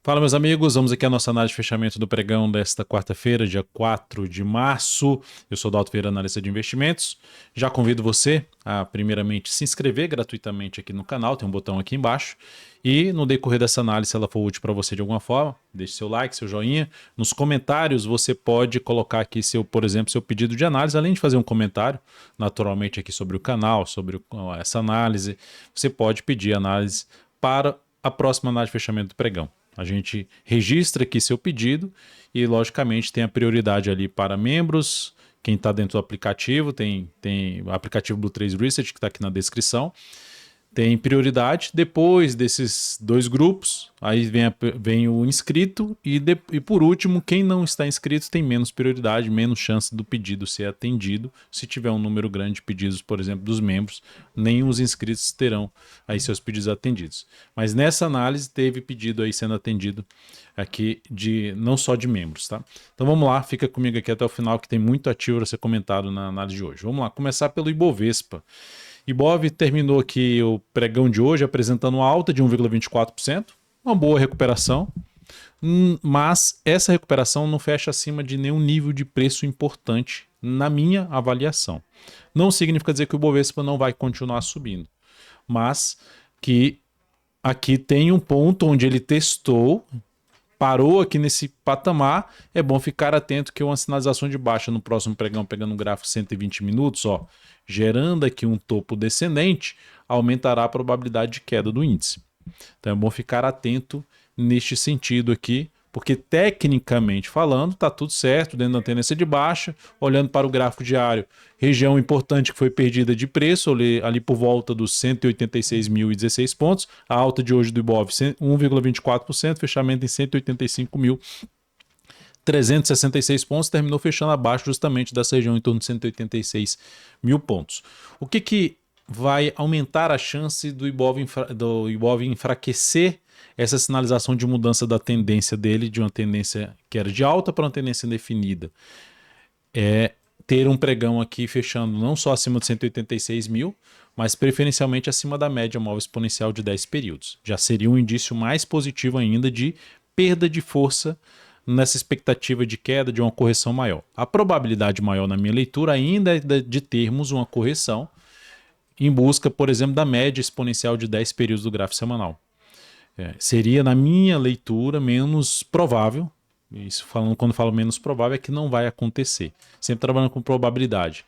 Fala, meus amigos, vamos aqui à nossa análise de fechamento do pregão desta quarta-feira, dia 4 de março. Eu sou o Dalto Vieira, analista de investimentos. Já convido você a, primeiramente, se inscrever gratuitamente aqui no canal, tem um botão aqui embaixo. E no decorrer dessa análise, se ela for útil para você de alguma forma, deixe seu like, seu joinha. Nos comentários, você pode colocar aqui, por exemplo, seu pedido de análise, além de fazer um comentário, naturalmente, aqui sobre o canal, sobre essa análise. Você pode pedir análise para a próxima análise de fechamento do pregão. A gente registra aqui seu pedido e, logicamente, tem a prioridade ali para membros. Quem está dentro do aplicativo, tem o aplicativo Blue Trace Research, que está aqui na descrição. Tem prioridade. Depois desses dois grupos, aí vem o inscrito e por último, quem não está inscrito tem menos prioridade, menos chance do pedido ser atendido. Se tiver um número grande de pedidos, por exemplo, dos membros, nem os inscritos terão aí seus pedidos atendidos. Mas nessa análise teve pedido aí sendo atendido aqui não só de membros, tá? Então vamos lá, fica comigo aqui até o final que tem muito ativo a ser comentado na análise de hoje. Vamos lá, começar pelo Ibovespa. Ibov terminou aqui o pregão de hoje apresentando uma alta de 1,24%, uma boa recuperação, mas essa recuperação não fecha acima de nenhum nível de preço importante na minha avaliação. Não significa dizer que o Ibovespa não vai continuar subindo, mas que aqui tem um ponto onde ele testou, parou aqui nesse patamar. É bom ficar atento que uma sinalização de baixa no próximo pregão, pegando um gráfico 120 minutos, ó, gerando aqui um topo descendente, aumentará a probabilidade de queda do índice. Então é bom ficar atento neste sentido aqui, porque tecnicamente falando, está tudo certo dentro da tendência de baixa. Olhando para o gráfico diário, região importante que foi perdida de preço, ali por volta dos 186.016 pontos. A alta de hoje do Ibov, 1,24%, fechamento em 185.366 pontos, terminou fechando abaixo justamente dessa região em torno de 186 mil pontos. O que vai aumentar a chance do Ibov enfraquecer essa sinalização de mudança da tendência dele, de uma tendência que era de alta para uma tendência indefinida? É ter um pregão aqui fechando não só acima de 186 mil, mas preferencialmente acima da média móvel exponencial de 10 períodos. Já seria um indício mais positivo ainda de perda de força nessa expectativa de queda, de uma correção maior. A probabilidade maior na minha leitura ainda é de termos uma correção em busca, por exemplo, da média exponencial de 10 períodos do gráfico semanal. Seria, na minha leitura, menos provável. Isso quando falo menos provável é que não vai acontecer. Sempre trabalhando com probabilidade.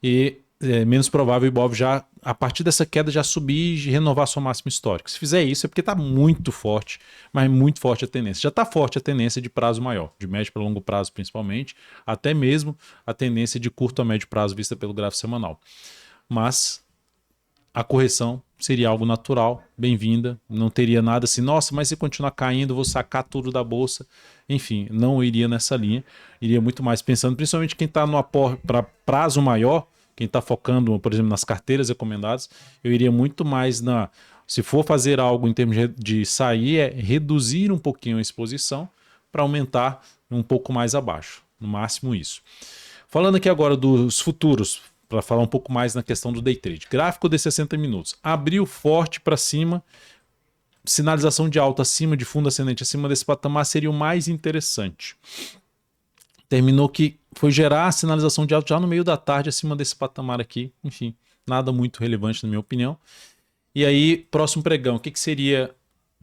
E menos provável o Ibov já, a partir dessa queda, já subir e renovar sua máxima histórica. Se fizer isso é porque está muito forte, mas muito forte a tendência. Já está forte a tendência de prazo maior, de médio para longo prazo principalmente, até mesmo a tendência de curto a médio prazo vista pelo gráfico semanal. Mas a correção seria algo natural, bem-vinda, não teria nada assim, nossa, mas se continuar caindo, vou sacar tudo da bolsa. Enfim, não iria nessa linha, iria muito mais pensando, principalmente quem está para prazo maior, quem está focando, por exemplo, nas carteiras recomendadas, eu iria muito mais se for fazer algo em termos de sair, é reduzir um pouquinho a exposição para aumentar um pouco mais abaixo, no máximo isso. Falando aqui agora dos futuros, para falar um pouco mais na questão do day trade. Gráfico de 60 minutos. Abriu forte para cima, sinalização de alta acima, de fundo ascendente acima desse patamar seria o mais interessante. Terminou que foi gerar a sinalização de alta já no meio da tarde acima desse patamar aqui. Enfim, nada muito relevante na minha opinião. E aí, próximo pregão, o que seria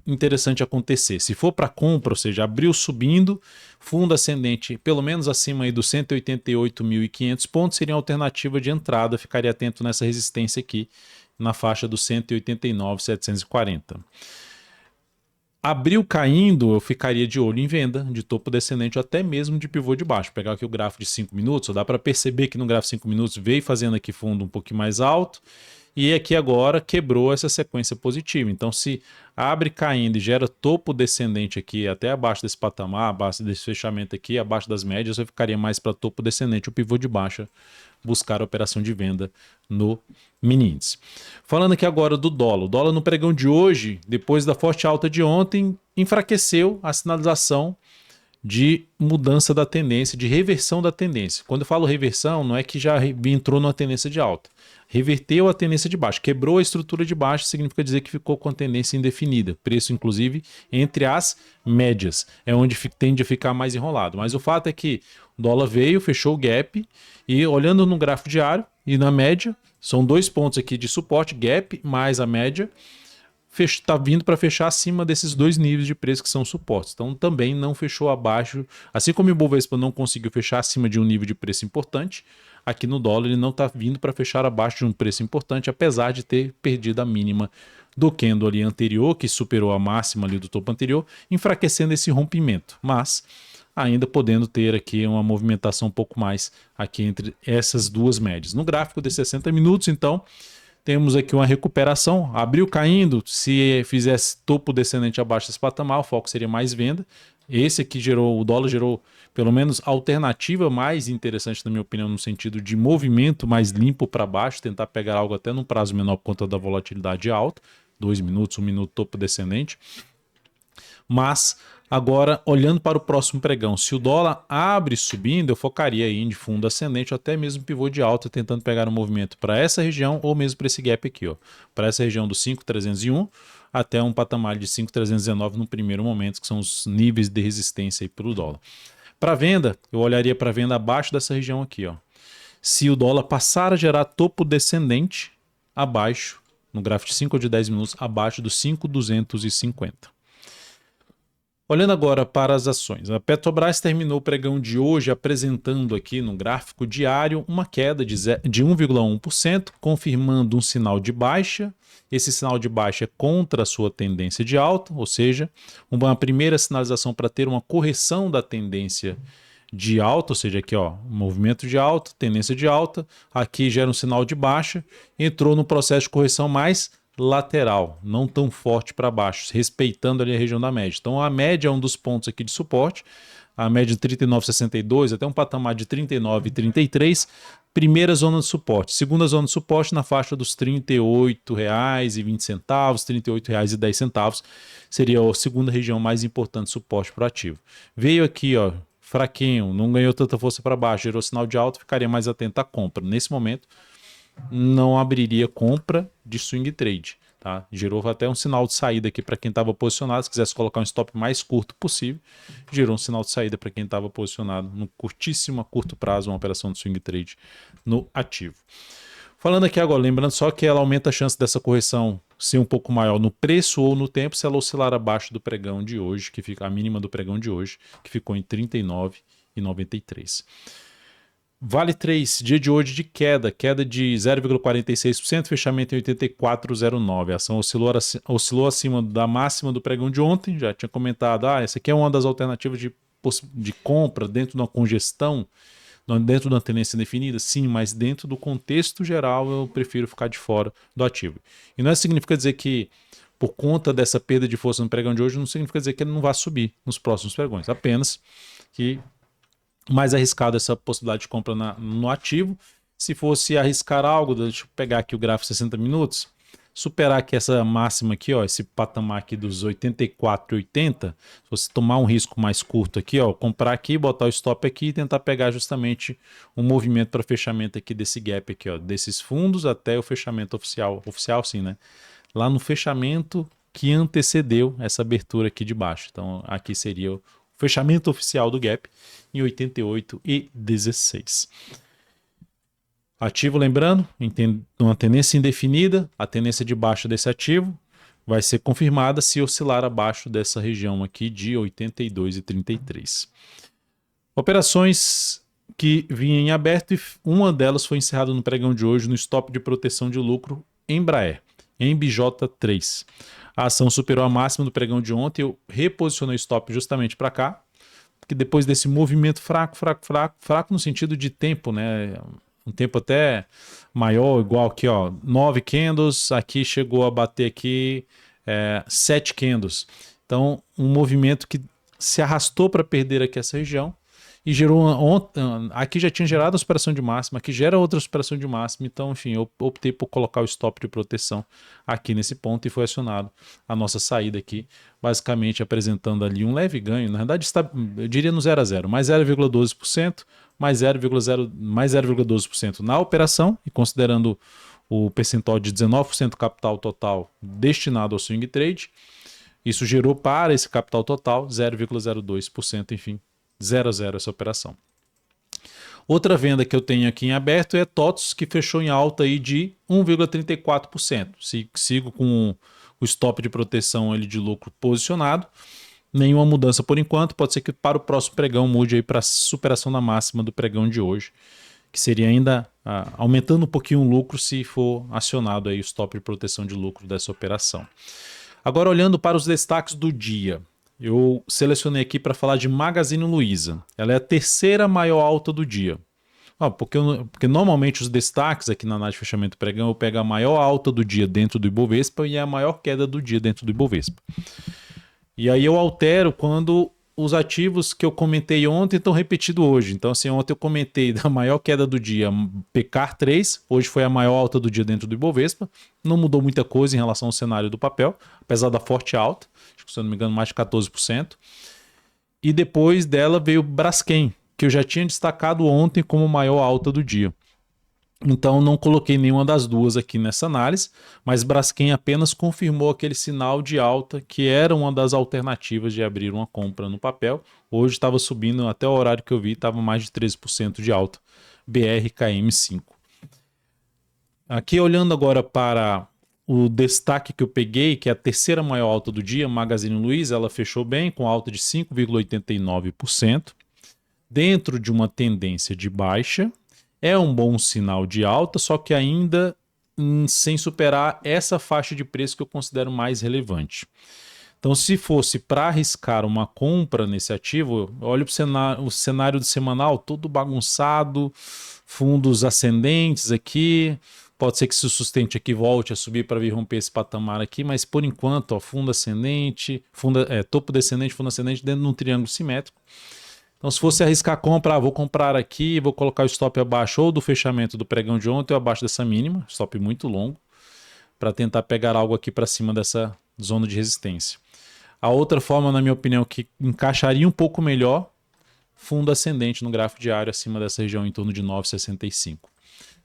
interessante acontecer? Se for para compra, ou seja, abriu subindo, fundo ascendente pelo menos acima aí dos 188.500 pontos, seria uma alternativa de entrada. Ficaria atento nessa resistência aqui na faixa dos 189.740. Abriu caindo, eu ficaria de olho em venda de topo descendente ou até mesmo de pivô de baixo. Pegar aqui o gráfico de 5 minutos, dá para perceber que no gráfico de 5 minutos veio fazendo aqui fundo um pouquinho mais alto e aqui agora quebrou essa sequência positiva. Então, se abre caindo e gera topo descendente aqui até abaixo desse patamar, abaixo desse fechamento aqui, abaixo das médias, eu ficaria mais para topo descendente, o pivô de baixa, buscar a operação de venda no mini índice. Falando aqui agora do dólar. O dólar no pregão de hoje, depois da forte alta de ontem, enfraqueceu a sinalização de mudança da tendência, de reversão da tendência. Quando eu falo reversão, não é que já entrou numa tendência de alta. reverteu a tendência de baixa, quebrou a estrutura de baixa, significa dizer que ficou com a tendência indefinida, preço inclusive entre as médias, é onde tende a ficar mais enrolado. Mas o fato é que o dólar veio, fechou o gap e olhando no gráfico diário e na média, são 2 pontos aqui de suporte, gap mais a média, está vindo para fechar acima desses 2 níveis de preço que são suportes. Então também não fechou abaixo, assim como o Ibovespa não conseguiu fechar acima de um nível de preço importante, aqui no dólar ele não está vindo para fechar abaixo de um preço importante, apesar de ter perdido a mínima do candle ali anterior, que superou a máxima ali do topo anterior, enfraquecendo esse rompimento, mas ainda podendo ter aqui uma movimentação um pouco mais aqui entre essas duas médias. No gráfico de 60 minutos, então, temos aqui uma recuperação, abriu caindo, se fizesse topo descendente abaixo desse patamar, o foco seria mais venda. Esse aqui gerou, o dólar gerou pelo menos alternativa mais interessante, na minha opinião, no sentido de movimento mais limpo para baixo, tentar pegar algo até num prazo menor por conta da volatilidade alta, 2 minutos, 1 minuto topo descendente. Mas agora, olhando para o próximo pregão, se o dólar abre subindo, eu focaria aí em fundo ascendente ou até mesmo pivô de alta, tentando pegar um movimento para essa região ou mesmo para esse gap aqui, ó, para essa região do 5.301 até um patamar de 5.319 no primeiro momento, que são os níveis de resistência aí para o dólar. Para venda, eu olharia para venda abaixo dessa região aqui, ó. Se o dólar passar a gerar topo descendente abaixo, no gráfico de 5 ou de 10 minutos, abaixo dos 5.250. Olhando agora para as ações, a Petrobras terminou o pregão de hoje apresentando aqui no gráfico diário uma queda de 1,1%, confirmando um sinal de baixa. Esse sinal de baixa é contra a sua tendência de alta, ou seja, uma primeira sinalização para ter uma correção da tendência de alta, ou seja, aqui ó, movimento de alta, tendência de alta, aqui gera um sinal de baixa, entrou no processo de correção mais lateral, não tão forte para baixo, respeitando ali a região da média. Então a média é um dos pontos aqui de suporte, a média de 39,62 até um patamar de 39,33, primeira zona de suporte. Segunda zona de suporte na faixa dos R$ 38,20, R$ 38,10, seria a segunda região mais importante de suporte para o ativo. Veio aqui, ó, fraquinho, não ganhou tanta força para baixo, gerou sinal de alta, ficaria mais atento à compra. Nesse momento, não abriria compra de swing trade, tá? Gerou até um sinal de saída aqui para quem estava posicionado, se quisesse colocar um stop mais curto possível, gerou um sinal de saída para quem estava posicionado no curtíssimo a curto prazo, uma operação de swing trade no ativo. Falando aqui agora, lembrando só que ela aumenta a chance dessa correção ser um pouco maior no preço ou no tempo se ela oscilar abaixo do pregão de hoje, que fica a mínima do pregão de hoje, que ficou em 39,93. Vale 3, dia de hoje de queda de 0,46%, fechamento em 84,09. A ação oscilou acima da máxima do pregão de ontem, já tinha comentado, essa aqui é uma das alternativas de compra dentro de uma congestão, dentro de uma tendência definida, sim, mas dentro do contexto geral eu prefiro ficar de fora do ativo. E não significa dizer que por conta dessa perda de força no pregão de hoje, não significa dizer que ele não vai subir nos próximos pregões, apenas que mais arriscado essa possibilidade de compra no ativo. Se fosse arriscar algo, deixa eu pegar aqui o gráfico 60 minutos, superar aqui essa máxima aqui, ó, esse patamar aqui dos 84,80, se você tomar um risco mais curto aqui, ó, comprar aqui, botar o stop aqui e tentar pegar justamente um movimento para fechamento aqui desse gap aqui, ó, desses fundos até o fechamento oficial sim, né? Lá no fechamento que antecedeu essa abertura aqui de baixo. Então aqui seria o fechamento oficial do gap em 88,16. Ativo, lembrando, uma tendência indefinida, a tendência de baixa desse ativo vai ser confirmada se oscilar abaixo dessa região aqui de 82,33. Operações que vinham em aberto e uma delas foi encerrada no pregão de hoje no stop de proteção de lucro Embraer, em BJ3. A ação superou a máxima do pregão de ontem, eu reposicionei o stop justamente para cá, porque depois desse movimento fraco no sentido de tempo, né? Um tempo até maior, igual aqui, ó, 9 candles, aqui chegou a bater aqui 7 candles. Então, um movimento que se arrastou para perder aqui essa região e gerou aqui já tinha gerado a superação de máxima, aqui gera outra superação de máxima, então, enfim, eu optei por colocar o stop de proteção aqui nesse ponto e foi acionado a nossa saída aqui, basicamente apresentando ali um leve ganho, na verdade está, eu diria no 0 a 0, mais 0,12%, mais 0,12% na operação, e considerando o percentual de 19% do capital total destinado ao swing trade. Isso gerou para esse capital total 0,02%, enfim, 0 a 0 essa operação. Outra venda que eu tenho aqui em aberto é TOTS, que fechou em alta aí de 1,34%. Sigo com o stop de proteção ali de lucro posicionado. Nenhuma mudança por enquanto. Pode ser que para o próximo pregão mude aí para a superação da máxima do pregão de hoje, que seria ainda aumentando um pouquinho o lucro se for acionado aí o stop de proteção de lucro dessa operação. Agora, olhando para os destaques do dia, eu selecionei aqui para falar de Magazine Luiza. Ela é a terceira maior alta do dia. Porque normalmente os destaques aqui na análise de fechamento pregão eu pego a maior alta do dia dentro do Ibovespa e a maior queda do dia dentro do Ibovespa. E aí eu altero quando os ativos que eu comentei ontem estão repetidos hoje. Então, assim, ontem eu comentei da maior queda do dia, PECAR 3, hoje foi a maior alta do dia dentro do Ibovespa. Não mudou muita coisa em relação ao cenário do papel, apesar da forte alta, acho que, se eu não me engano, mais de 14%. E depois dela veio o Braskem, que eu já tinha destacado ontem como maior alta do dia. Então não coloquei nenhuma das duas aqui nessa análise, mas Braskem apenas confirmou aquele sinal de alta que era uma das alternativas de abrir uma compra no papel. Hoje estava subindo, até o horário que eu vi, estava mais de 13% de alta, BRKM5. Aqui olhando agora para o destaque que eu peguei, que é a terceira maior alta do dia, Magazine Luiza, ela fechou bem com alta de 5,89%, dentro de uma tendência de baixa. É um bom sinal de alta, só que ainda sem superar essa faixa de preço que eu considero mais relevante. Então, se fosse para arriscar uma compra nesse ativo, olha o cenário do semanal todo bagunçado, fundos ascendentes aqui, pode ser que se o sustente aqui volte a subir para vir romper esse patamar aqui, mas por enquanto, ó, fundo ascendente, topo descendente, fundo ascendente dentro de um triângulo simétrico. Então, se fosse arriscar a compra, vou comprar aqui, vou colocar o stop abaixo ou do fechamento do pregão de ontem ou abaixo dessa mínima, stop muito longo, para tentar pegar algo aqui para cima dessa zona de resistência. A outra forma, na minha opinião, que encaixaria um pouco melhor, fundo ascendente no gráfico diário acima dessa região em torno de 9,65.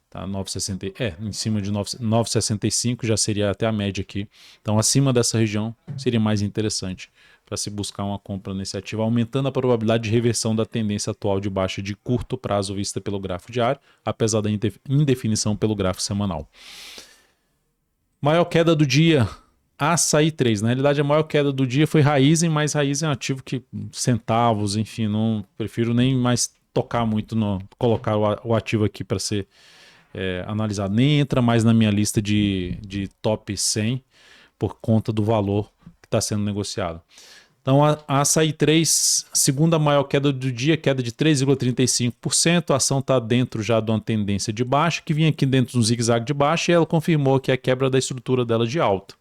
Tá? 9,60, em cima de 9,65 já seria até a média aqui. Então, acima dessa região seria mais interessante para se buscar uma compra nesse ativo, aumentando a probabilidade de reversão da tendência atual de baixa de curto prazo vista pelo gráfico diário, apesar da indefinição pelo gráfico semanal. Maior queda do dia, Açaí 3. Na realidade, a maior queda do dia foi Raízen, mas Raízen é um ativo que centavos, enfim, não prefiro nem mais tocar muito, colocar o ativo aqui para ser analisado. Nem entra mais na minha lista de top 100 por conta do valor que está sendo negociado. Então, a Açaí 3, segunda maior queda do dia, queda de 3,35%. A ação está dentro já de uma tendência de baixa, que vinha aqui dentro de um zigue-zague de baixa, e ela confirmou que é a quebra da estrutura dela de alta.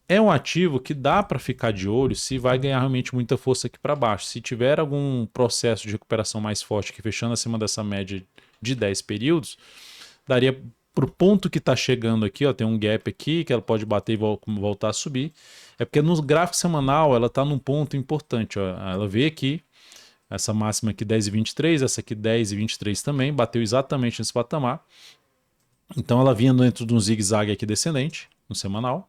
É um ativo que dá para ficar de olho se vai ganhar realmente muita força aqui para baixo. Se tiver algum processo de recuperação mais forte que fechando acima dessa média de 10 períodos, daria para o ponto que está chegando aqui, ó, tem um gap aqui que ela pode bater e voltar a subir. É porque no gráfico semanal ela está num ponto importante. Ó. Ela veio aqui, essa máxima aqui 10,23, essa aqui 10,23 também, bateu exatamente nesse patamar. Então ela vinha dentro de um zigue-zague aqui descendente, no semanal.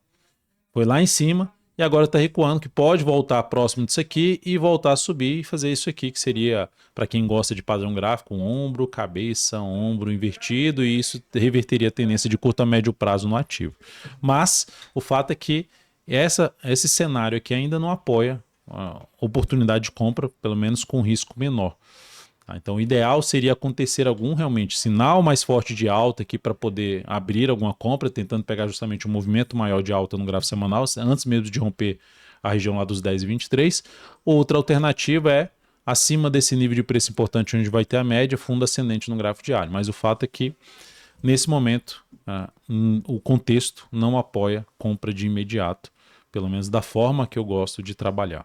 Foi lá em cima e agora está recuando, que pode voltar próximo disso aqui e voltar a subir e fazer isso aqui, que seria, para quem gosta de padrão gráfico, um ombro, cabeça, ombro invertido, e isso reverteria a tendência de curto a médio prazo no ativo. Mas o fato é que esse cenário aqui ainda não apoia a oportunidade de compra, pelo menos com risco menor. Então o ideal seria acontecer algum realmente sinal mais forte de alta aqui para poder abrir alguma compra, tentando pegar justamente um movimento maior de alta no gráfico semanal, antes mesmo de romper a região lá dos 10,23. Outra alternativa é acima desse nível de preço importante onde vai ter a média, fundo ascendente no gráfico diário. Mas o fato é que nesse momento o contexto não apoia compra de imediato, pelo menos da forma que eu gosto de trabalhar.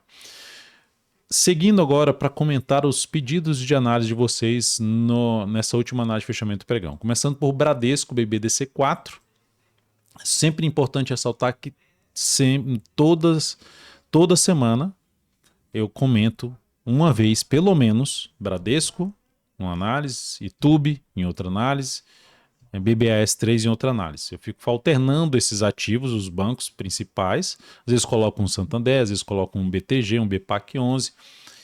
Seguindo agora para comentar os pedidos de análise de vocês nessa última análise de fechamento pregão. Começando por Bradesco BBDC4. Sempre importante ressaltar que toda semana eu comento uma vez, pelo menos, Bradesco, uma análise, YouTube, em outra análise, BBAS3 em outra análise. Eu fico alternando esses ativos, os bancos principais, às vezes coloco um Santander, às vezes coloco um BTG, um BPAC11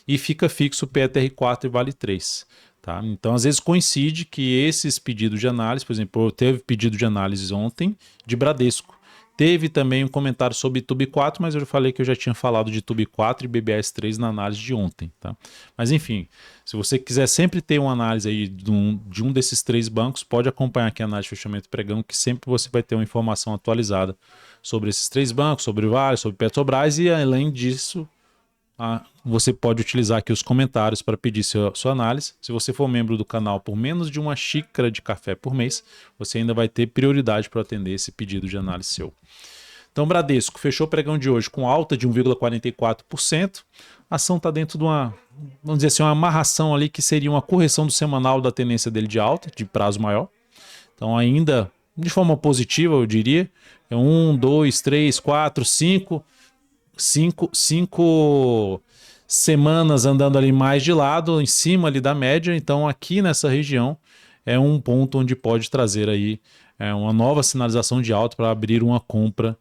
e fica fixo o PETR4 e Vale 3. Tá? Então, às vezes coincide que esses pedidos de análise, por exemplo, teve pedido de análise ontem de Bradesco. Teve também um comentário sobre TUB4, mas eu já falei que eu já tinha falado de TUB4 e BBAS3 na análise de ontem. Tá? Mas enfim, se você quiser sempre ter uma análise aí de um desses três bancos, pode acompanhar aqui a análise de fechamento e pregão, que sempre você vai ter uma informação atualizada sobre esses três bancos, sobre Vale, sobre Petrobras, e além disso, você pode utilizar aqui os comentários para pedir sua análise. Se você for membro do canal por menos de uma xícara de café por mês, você ainda vai ter prioridade para atender esse pedido de análise seu. Então, Bradesco fechou o pregão de hoje com alta de 1,44%. A ação está dentro de uma, vamos dizer assim, uma amarração ali que seria uma correção do semanal da tendência dele de alta, de prazo maior. Então, ainda de forma positiva, eu diria. É 1, 2, 3, 4, 5 semanas andando ali mais de lado, em cima ali da média. Então, aqui nessa região é um ponto onde pode trazer aí uma nova sinalização de alta para abrir uma compra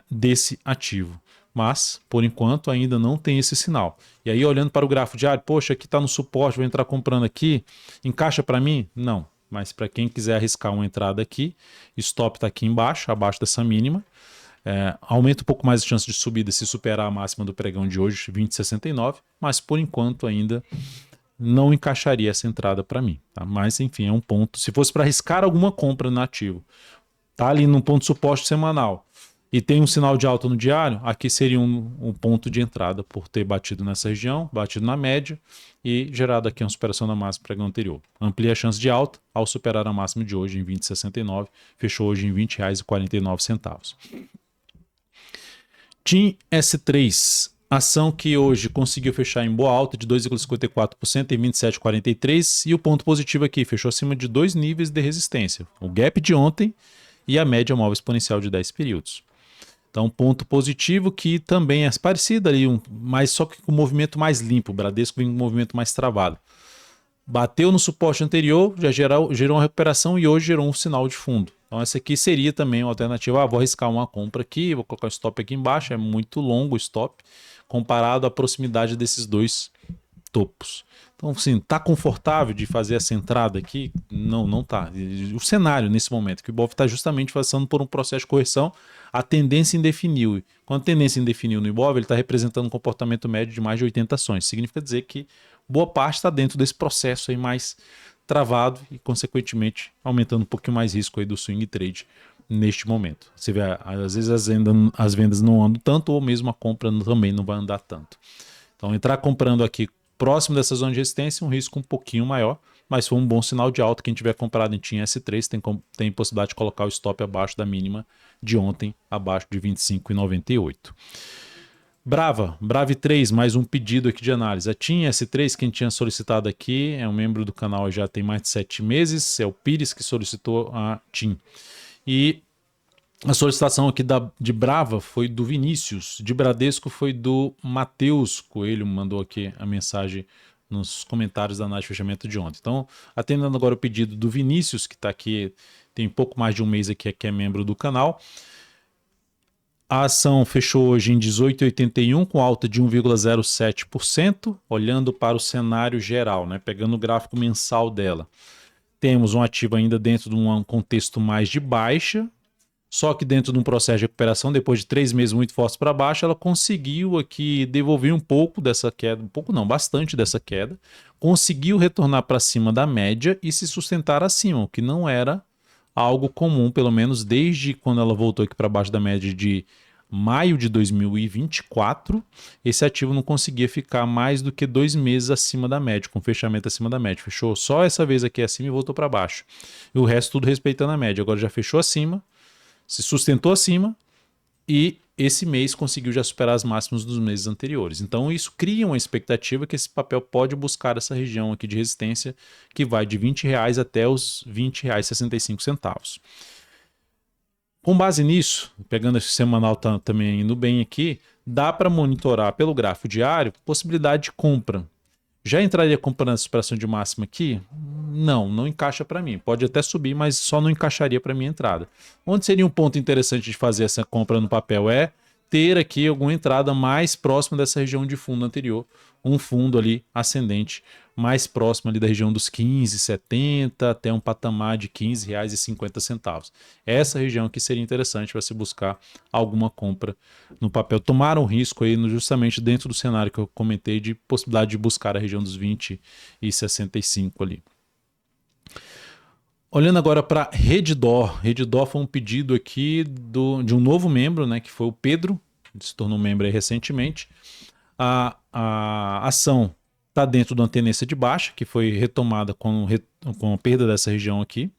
desse ativo. Mas, por enquanto, ainda não tem esse sinal. E aí, olhando para o gráfico diário, poxa, aqui está no suporte, vou entrar comprando aqui, encaixa para mim? Não. Mas para quem quiser arriscar uma entrada aqui, stop está aqui embaixo, abaixo dessa mínima. Aumenta um pouco mais a chance de subida se superar a máxima do pregão de hoje, 20,69, mas por enquanto ainda não encaixaria essa entrada para mim. Tá? Mas enfim, é um ponto. Se fosse para arriscar alguma compra no ativo, tá ali num ponto de suporte semanal e tem um sinal de alta no diário, aqui seria um ponto de entrada por ter batido nessa região, batido na média e gerado aqui uma superação da máxima do pregão anterior. Amplia a chance de alta ao superar a máxima de hoje em 20,69, fechou hoje em R$ 20,49. TIM S3, ação que hoje conseguiu fechar em boa alta de 2,54% em 27,43, e o ponto positivo aqui, fechou acima de dois níveis de resistência, o gap de ontem e a média móvel exponencial de 10 períodos. Então, ponto positivo que também é parecido ali, mas só que com um movimento mais limpo, o Bradesco vem com um movimento mais travado. Bateu no suporte anterior, já gerou uma recuperação e hoje gerou um sinal de fundo. Então essa aqui seria também uma alternativa. Vou arriscar uma compra aqui, vou colocar o stop aqui embaixo, é muito longo o stop, comparado à proximidade desses dois topos. Então, assim, tá confortável de fazer essa entrada aqui? Não, não tá. O cenário nesse momento, que o Ibov está justamente passando por um processo de correção, a tendência indefiniu. Quando a tendência indefiniu no Ibov, ele está representando um comportamento médio de mais de 80 ações. Significa dizer que boa parte está dentro desse processo aí mais travado e, consequentemente, aumentando um pouquinho mais risco aí do swing trade neste momento. Você vê, às vezes as vendas não andam tanto ou mesmo a compra também não vai andar tanto. Então, entrar comprando aqui próximo dessa zona de resistência, um risco um pouquinho maior, mas foi um bom sinal de alta. Quem tiver comprado em TIM S3 tem possibilidade de colocar o stop abaixo da mínima de ontem, abaixo de 25,98. Brava 3, mais um pedido aqui de análise. A TIM S3, quem tinha solicitado aqui, é um membro do canal já tem mais de 7 meses, é o Pires que solicitou a TIM. E a solicitação aqui de Brava foi do Vinícius, de Bradesco foi do Matheus Coelho, mandou aqui a mensagem nos comentários da análise de fechamento de ontem. Então, atendendo agora o pedido do Vinícius, que está aqui, tem pouco mais de um mês aqui, que é membro do canal. A ação fechou hoje em 18,81 com alta de 1,07%, olhando para o cenário geral, né? Pegando o gráfico mensal dela. Temos um ativo ainda dentro de um contexto mais de baixa, só que dentro de um processo de recuperação, depois de 3 meses muito fortes para baixo, ela conseguiu aqui devolver um pouco dessa queda, um pouco não, bastante dessa queda, conseguiu retornar para cima da média e se sustentar acima, o que não era algo comum, pelo menos desde quando ela voltou aqui para baixo da média de maio de 2024, esse ativo não conseguia ficar mais do que 2 meses acima da média, com fechamento acima da média. Fechou só essa vez aqui acima e voltou para baixo. E o resto tudo respeitando a média. Agora já fechou acima, se sustentou acima e esse mês conseguiu já superar as máximas dos meses anteriores. Então isso cria uma expectativa que esse papel pode buscar essa região aqui de resistência que vai de R$20 até os R$20,65. Com base nisso, pegando esse semanal também indo bem aqui, dá para monitorar pelo gráfico diário possibilidade de compra. Já entraria comprando essa superação de máxima aqui? não encaixa para mim. Pode até subir, mas só não encaixaria para minha entrada. Onde seria um ponto interessante de fazer essa compra no papel é ter aqui alguma entrada mais próxima dessa região de fundo anterior, um fundo ali ascendente mais próximo ali da região dos 15,70 até um patamar de R$ 15,50. Essa região aqui seria interessante para se buscar alguma compra no papel. Tomar um risco aí justamente dentro do cenário que eu comentei de possibilidade de buscar a região dos 20,65 ali. Olhando agora para Redditor. Redditor foi um pedido aqui de um novo membro, né, que foi o Pedro, que se tornou membro aí recentemente. A ação está dentro de uma tendência de baixa, que foi retomada com a perda dessa região aqui.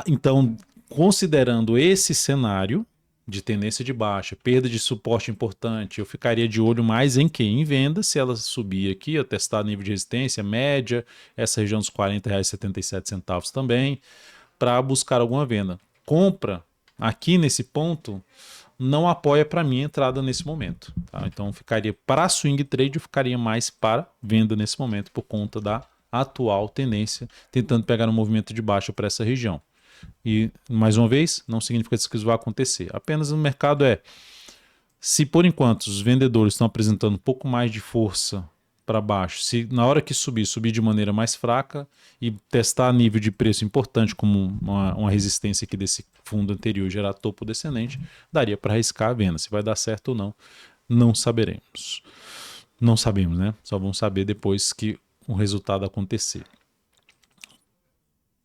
Então, considerando esse cenário de tendência de baixa, perda de suporte importante, eu ficaria de olho mais em quê? Em venda, se ela subir aqui, eu testar nível de resistência média, essa região dos R$ 40,77 também, para buscar alguma venda. Compra aqui nesse ponto não apoia para mim a entrada nesse momento. Tá? Então ficaria para swing trade, eu ficaria mais para venda nesse momento por conta da atual tendência, tentando pegar um movimento de baixa para essa região. E, mais uma vez, não significa que isso vai acontecer. Apenas no mercado se por enquanto os vendedores estão apresentando um pouco mais de força para baixo, se na hora que subir de maneira mais fraca e testar nível de preço importante como uma resistência aqui desse fundo anterior gerar topo descendente, daria para arriscar a venda. Se vai dar certo ou não, não saberemos. Não sabemos, né? Só vamos saber depois que o resultado acontecer.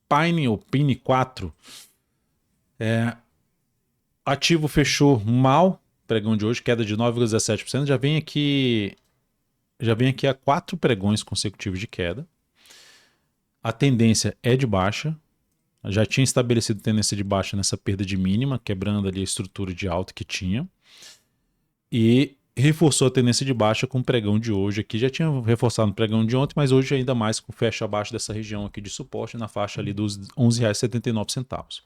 Pine ou Pine 4, ativo fechou mal, pregão de hoje, queda de 9,17%, já vem aqui há 4 pregões consecutivos de queda. A tendência é de baixa, já tinha estabelecido tendência de baixa nessa perda de mínima, quebrando ali a estrutura de alta que tinha, e reforçou a tendência de baixa com o pregão de hoje aqui. Já tinha reforçado no pregão de ontem, mas hoje ainda mais com fecha abaixo dessa região aqui de suporte, na faixa ali dos R$ 11,79.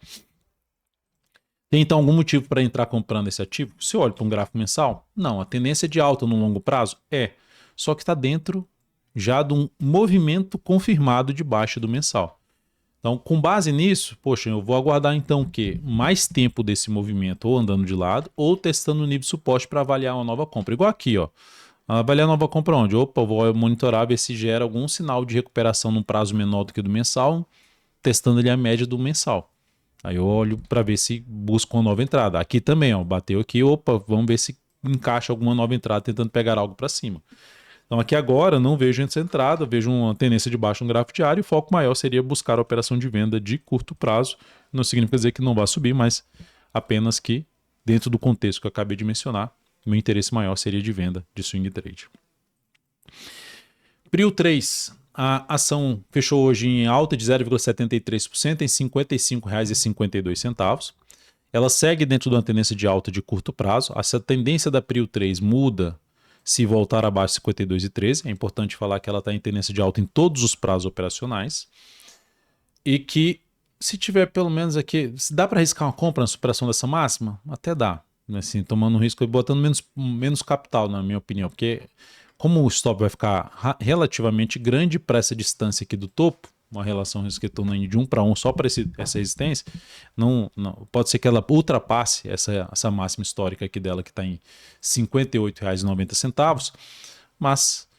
Tem então algum motivo para entrar comprando esse ativo? Se eu olho para um gráfico mensal, não. A tendência de alta no longo prazo só que está dentro já de um movimento confirmado de baixa do mensal. Então, com base nisso, poxa, eu vou aguardar então o quê? Mais tempo desse movimento, ou andando de lado, ou testando o nível de suporte para avaliar uma nova compra. Igual aqui, ó. Avaliar nova compra onde? Opa, eu vou monitorar, ver se gera algum sinal de recuperação num prazo menor do que do mensal, testando ali a média do mensal. Aí eu olho para ver se busco uma nova entrada. Aqui também, ó, bateu aqui, opa, vamos ver se encaixa alguma nova entrada tentando pegar algo para cima. Então aqui agora não vejo essa entrada, vejo uma tendência de baixo no gráfico diário, e o foco maior seria buscar a operação de venda de curto prazo. Não significa dizer que não vai subir, mas apenas que dentro do contexto que eu acabei de mencionar, meu interesse maior seria de venda de swing trade. Prio 3, a ação fechou hoje em alta de 0,73% em R$ 55,52. Ela segue dentro de uma tendência de alta de curto prazo. Essa tendência da Prio 3 muda se voltar abaixo de 52,13. É importante falar que ela está em tendência de alta em todos os prazos operacionais. E que se tiver pelo menos aqui, se dá para arriscar uma compra na superação dessa máxima? Até dá. Assim, tomando um risco e botando menos capital, na minha opinião. Porque como o stop vai ficar relativamente grande para essa distância aqui do topo, uma relação risco-retorno de 1 para 1 só para essa resistência, não, pode ser que ela ultrapasse essa máxima histórica aqui dela, que está em R$ 58,90, mas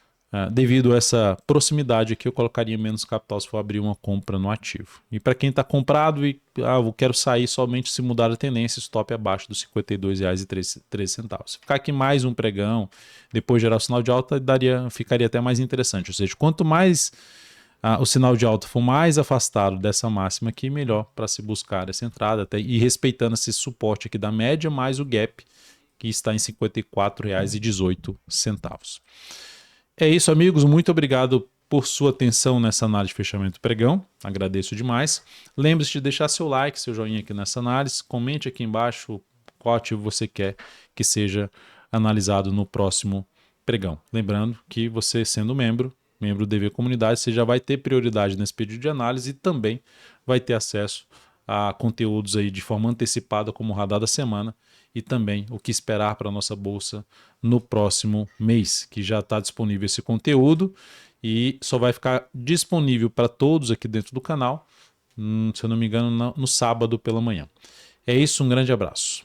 devido a essa proximidade aqui, eu colocaria menos capital se for abrir uma compra no ativo. E para quem está comprado e eu quero sair somente se mudar a tendência, stop abaixo dos R$ 52,13. Se ficar aqui mais um pregão, depois gerar o sinal de alta, ficaria até mais interessante. Ou seja, quanto mais o sinal de alta for mais afastado dessa máxima aqui, melhor para se buscar essa entrada, e respeitando esse suporte aqui da média, mais o gap, que está em R$ 54,18. É isso, amigos. Muito obrigado por sua atenção nessa análise de fechamento do pregão. Agradeço demais. Lembre-se de deixar seu like, seu joinha aqui nessa análise. Comente aqui embaixo qual ativo você quer que seja analisado no próximo pregão. Lembrando que você, sendo membro do DV Comunidade, você já vai ter prioridade nesse pedido de análise e também vai ter acesso a conteúdos aí de forma antecipada, como o Radar da Semana, e também o que esperar para a nossa bolsa no próximo mês, que já está disponível esse conteúdo. e só vai ficar disponível para todos aqui dentro do canal, se eu não me engano, no sábado pela manhã. É isso, um grande abraço.